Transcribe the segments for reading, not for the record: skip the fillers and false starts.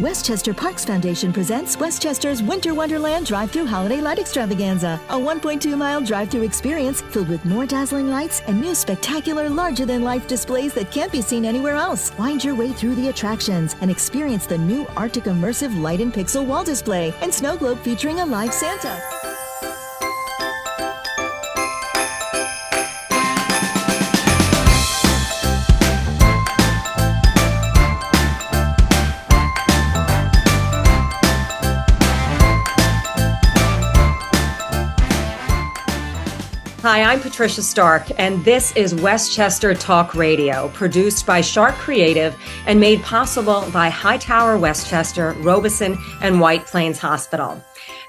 Westchester Parks Foundation presents Westchester's Winter Wonderland Drive-Thru Holiday Light Extravaganza, a 1.2-mile drive-thru experience filled with more dazzling lights and new spectacular larger-than-life displays that can't be seen anywhere else. Wind your way through the attractions and experience the new Arctic Immersive Light and Pixel wall display and snow globe featuring a live Santa. Hi, I'm Patricia Stark, and this is Westchester Talk Radio, produced by Shark Creative and made possible by Hightower Westchester, Robeson, and White Plains Hospital.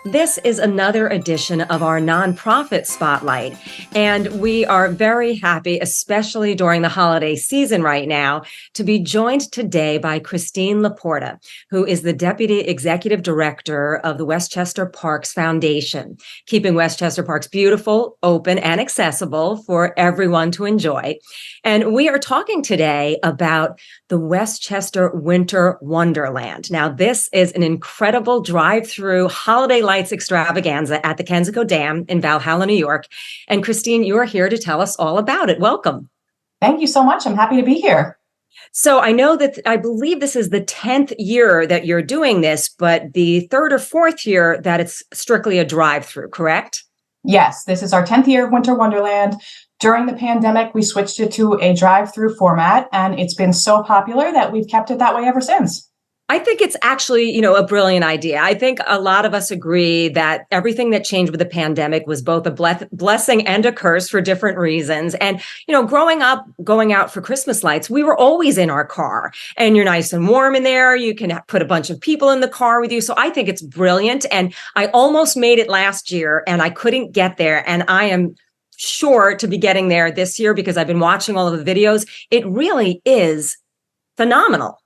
This is another edition of our nonprofit spotlight, and we are very happy, especially during the holiday season right now, to be joined today by Christine Laporta, who is the Deputy Executive Director of the Westchester Parks Foundation, keeping Westchester Parks beautiful, open, and accessible for everyone to enjoy. And we are talking today about the Westchester Winter Wonderland. Now, this is an incredible drive-through holiday lights extravaganza at the Kensico Dam in Valhalla, New York. And Christine, you're here to tell us all about it. Welcome. Thank you so much. I'm happy to be here. So I believe this is the 10th year that you're doing this, but the third or fourth year that it's strictly a drive-through, correct? Yes, this is our 10th year of Winter Wonderland. During the pandemic, we switched it to a drive-through format, and it's been so popular that we've kept it that way ever since. I think it's actually, a brilliant idea. I think a lot of us agree that everything that changed with the pandemic was both a blessing and a curse for different reasons. And, growing up, going out for Christmas lights, we were always in our car, and you're nice and warm in there. You can put a bunch of people in the car with you. So I think it's brilliant. And I almost made it last year and I couldn't get there. And I am sure to be getting there this year because I've been watching all of the videos. It really is phenomenal.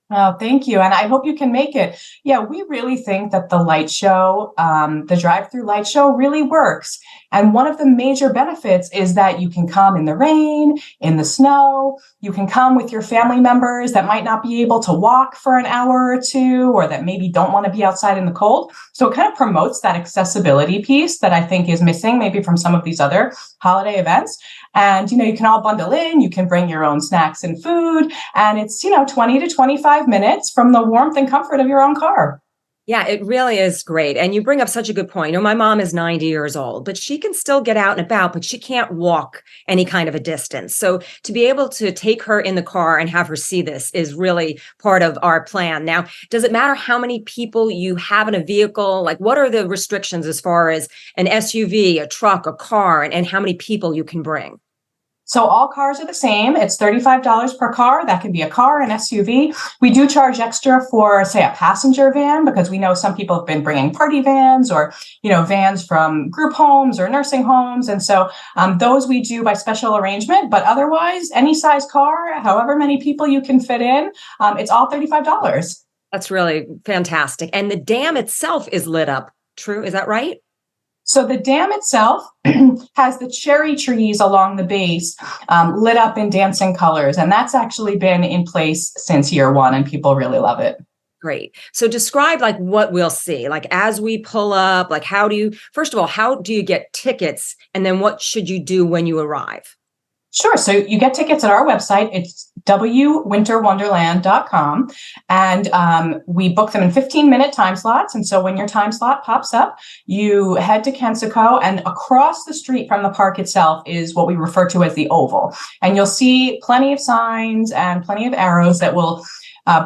Oh, thank you. And I hope you can make it. Yeah, we really think that the light show, the drive-through light show really works. And one of the major benefits is that you can come in the rain, in the snow. You can come with your family members that might not be able to walk for an hour or two, or that maybe don't want to be outside in the cold. So it kind of promotes that accessibility piece that I think is missing maybe from some of these other holiday events. And, you can all bundle in, you can bring your own snacks and food, and it's, 20 to 25 minutes from the warmth and comfort of your own car. Yeah, it really is great. And you bring up such a good point. My mom is 90 years old, but she can still get out and about, but she can't walk any kind of a distance. So to be able to take her in the car and have her see this is really part of our plan. Now, does it matter how many people you have in a vehicle? Like, what are the restrictions as far as an SUV, a truck, a car, and how many people you can bring? So all cars are the same. It's $35 per car. That can be a car, an SUV. We do charge extra for, say, a passenger van, because we know some people have been bringing party vans or, vans from group homes or nursing homes. And so those we do by special arrangement. But otherwise, any size car, however many people you can fit in, it's all $35. That's really fantastic. And the dam itself is lit up. True. Is that right? So the dam itself has the cherry trees along the base lit up in dancing colors. And that's actually been in place since year one, and people really love it. Great. So describe what we'll see, as we pull up, first of all, how do you get tickets? And then what should you do when you arrive? Sure. So you get tickets at our website. It's www.winterwonderland.com. And we book them in 15-minute time slots. And so when your time slot pops up, you head to Kensico, and across the street from the park itself is what we refer to as the Oval. And you'll see plenty of signs and plenty of arrows that will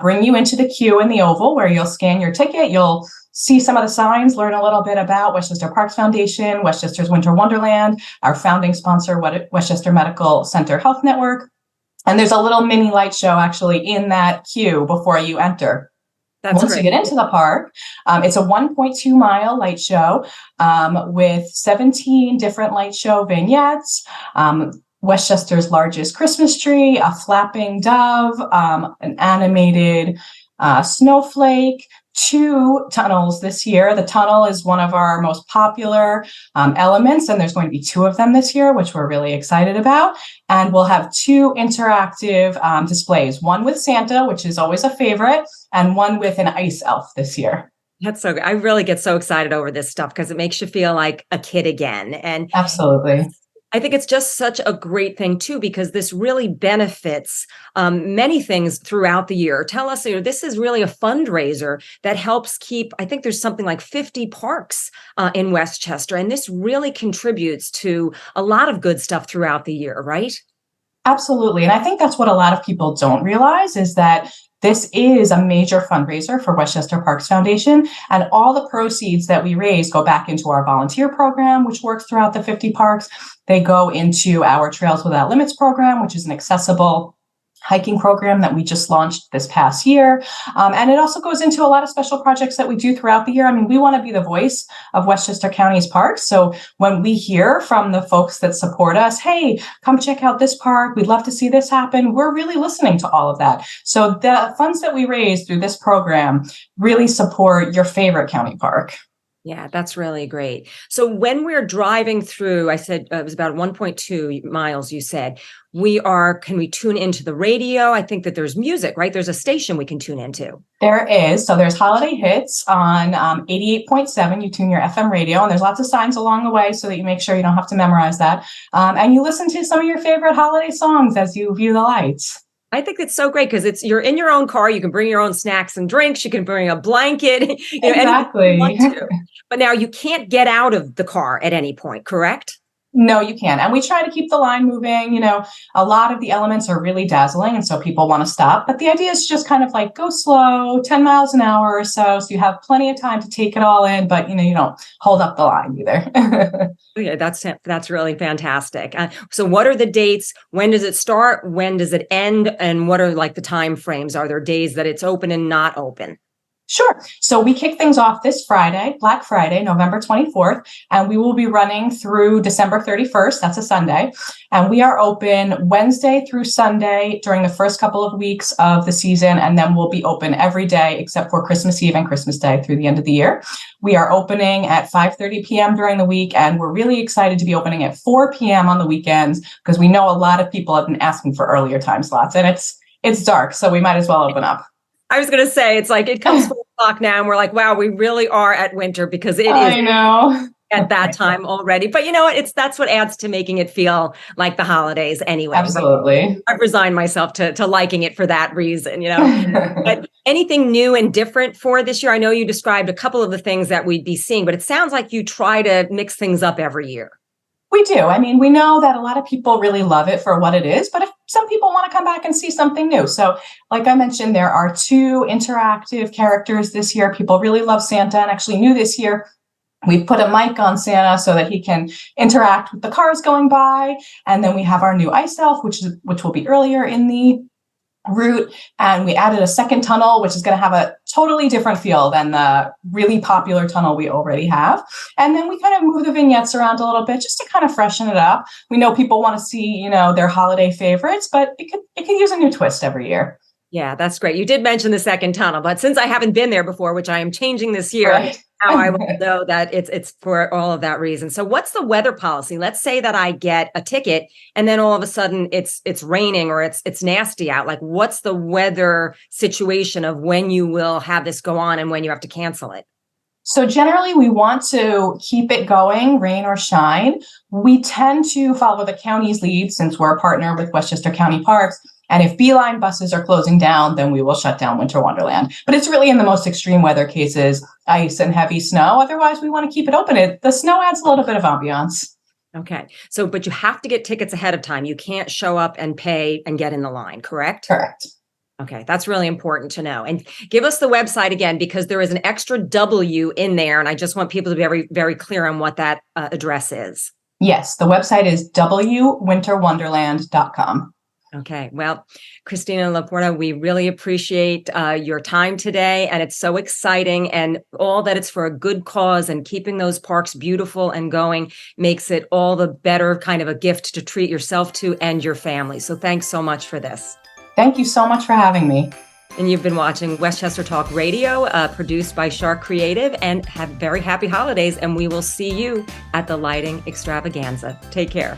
bring you into the queue in the Oval, where you'll scan your ticket. You'll see some of the signs, learn a little bit about Westchester Parks Foundation, Westchester's Winter Wonderland, our founding sponsor, Westchester Medical Center Health Network. And there's a little mini light show actually in that queue before you enter. Once you get into the park, it's a 1.2-mile light show with 17 different light show vignettes, Westchester's largest Christmas tree, a flapping dove, an animated snowflake, two tunnels this year. The tunnel is one of our most popular elements, and there's going to be two of them this year, which we're really excited about. And we'll have two interactive displays, one with Santa, which is always a favorite, and one with an ice elf this year. That's so good. I really get so excited over this stuff because it makes you feel like a kid again. And absolutely. I think it's just such a great thing too, because this really benefits many things throughout the year. Tell us, this is really a fundraiser that helps keep, I think there's something like 50 parks in Westchester, and this really contributes to a lot of good stuff throughout the year, right? Absolutely. And I think that's what a lot of people don't realize is that this is a major fundraiser for Westchester Parks Foundation, and all the proceeds that we raise go back into our volunteer program, which works throughout the 50 parks. They go into our Trails Without Limits program, which is an accessible hiking program that we just launched this past year. And it also goes into a lot of special projects that we do throughout the year. I mean, we want to be the voice of Westchester County's parks. So when we hear from the folks that support us, hey, come check out this park, we'd love to see this happen, we're really listening to all of that. So the funds that we raise through this program really support your favorite county park. Yeah, that's really great. So when we're driving through, I said it was about 1.2 miles, you said, can we tune into the radio? I think that there's music, right? There's a station we can tune into. There is. So there's holiday hits on 88.7. You tune your FM radio, and there's lots of signs along the way so that you make sure you don't have to memorize that. And you listen to some of your favorite holiday songs as you view the lights. I think it's so great because you're in your own car. You can bring your own snacks and drinks. You can bring a blanket. Exactly. But now you can't get out of the car at any point, correct? No, you can. And we try to keep the line moving. A lot of the elements are really dazzling, and so people want to stop. But the idea is just kind of like go slow, 10 miles an hour or so you have plenty of time to take it all in, but you don't hold up the line either. Yeah, that's really fantastic. So what are the dates? When does it start? When does it end? And what are like the time frames? Are there days that it's open and not open? Sure. So we kick things off this Friday, Black Friday, November 24th, and we will be running through December 31st. That's a Sunday. And we are open Wednesday through Sunday during the first couple of weeks of the season. And then we'll be open every day except for Christmas Eve and Christmas Day through the end of the year. We are opening at 5:30 p.m. during the week, and we're really excited to be opening at 4 p.m. on the weekends because we know a lot of people have been asking for earlier time slots, and it's dark, so we might as well open up. I was going to say, it's like it comes 4 o'clock now and we're like, wow, we really are at winter because it is I know. At that time already. But you know what? That's what adds to making it feel like the holidays anyway. Absolutely. Right? I've resigned myself to liking it for that reason, But anything new and different for this year? I know you described a couple of the things that we'd be seeing, but it sounds like you try to mix things up every year. We do. I mean, we know that a lot of people really love it for what it is, but if some people want to come back and see something new. So like I mentioned, there are two interactive characters this year. People really love Santa, and actually new this year, we put a mic on Santa so that he can interact with the cars going by. And then we have our new ice elf, which will be earlier in the route. And we added a second tunnel, which is going to have a totally different feel than the really popular tunnel we already have. And then we kind of move the vignettes around a little bit just to kind of freshen it up. We know people want to see, their holiday favorites, but it could use a new twist every year. Yeah, that's great. You did mention the second tunnel, but since I haven't been there before, which I am changing this year, right. Now I will know that it's for all of that reason. So what's the weather policy? Let's say that I get a ticket and then all of a sudden it's raining or it's nasty out. Like what's the weather situation of when you will have this go on and when you have to cancel it? So generally, we want to keep it going, rain or shine. We tend to follow the county's lead since we're a partner with Westchester County Parks. And if Beeline buses are closing down, then we will shut down Winter Wonderland. But it's really in the most extreme weather cases, ice and heavy snow. Otherwise, we want to keep it open. The snow adds a little bit of ambiance. Okay. So, but you have to get tickets ahead of time. You can't show up and pay and get in the line, correct? Correct. Okay, that's really important to know. And give us the website again, because there is an extra W in there. And I just want people to be very, very clear on what that address is. Yes, the website is www.winterwonderland.com. Okay. Well, Christina Laporta, we really appreciate your time today. And it's so exciting, and all that it's for a good cause, and keeping those parks beautiful and going makes it all the better kind of a gift to treat yourself to and your family. So thanks so much for this. Thank you so much for having me. And you've been watching Westchester Talk Radio, produced by Shark Creative, and have very happy holidays. And we will see you at the lighting extravaganza. Take care.